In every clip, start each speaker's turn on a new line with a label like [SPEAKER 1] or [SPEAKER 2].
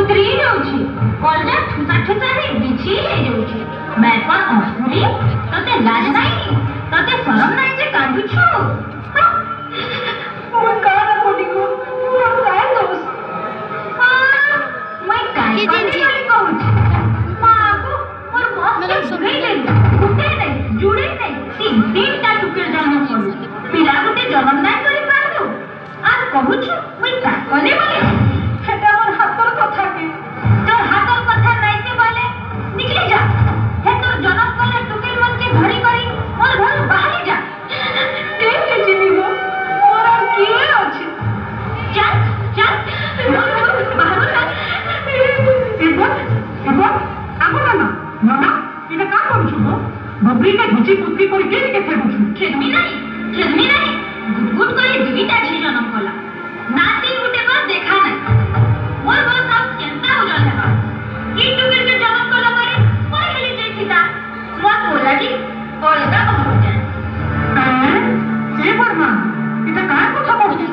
[SPEAKER 1] उतरी जाउछि कलजा ठुसा ठुसा रे बिछि हे जाउछि मैं कोन असुरी तते लाज नाही तते शरम नाही जे कांदुछु मोर काना कोडी को मोर काय दोस मैं काय कोडी कहउछि मागो मोर मस्त जुड़े नहीं गुटे नहीं जुड़े नहीं तीन ता टुकेर जन्म करू पिला गुटे जन्म नाही करि पारु आ कहउछु मैं का कले बोले हेटा मोर हातर कथा के तोर हातर कथा नहीं से बोले निकली जा हे तोर जन्म कले टुकेर मन के धरी करी मोर घर बाहर जा के के चिनिबो मोर के अछि चल चल बाहर जा एबो आगो ना इने का करू छु बबरी के घुची पुत्री पर के केथे बुछु खेदमी नहीं गुट करे दुईटा झी जन्म कला नाती गुटे बस देखा नहीं मोर बस सब चिंता हो जाले बा ई टुकेर के जन्म कला मारे कोई हेली जाई सीता मोर बोला जी ओलगा हो जाए से बर्मा इता का কথা বলছিস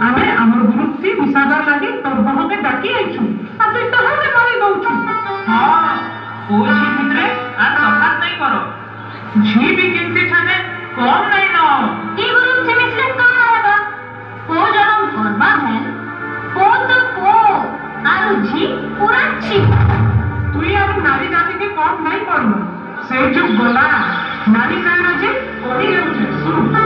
[SPEAKER 1] आमे हमर गुरुती विसादा लागि तोर बहके डाकी आइछु आ तू तो हमें मारी दउछु हां कोई झी भितरे आ सफात नहीं करो झी भी किंती छने कौन नहीं न ई गुरु से मिसले कौन आएगा को जन्म करबा है को तो को आरु झी पूरा छी तू यार नारी जाति के कौन नहीं पड़नो से जो बोला नारी कहना जे ओडी रहू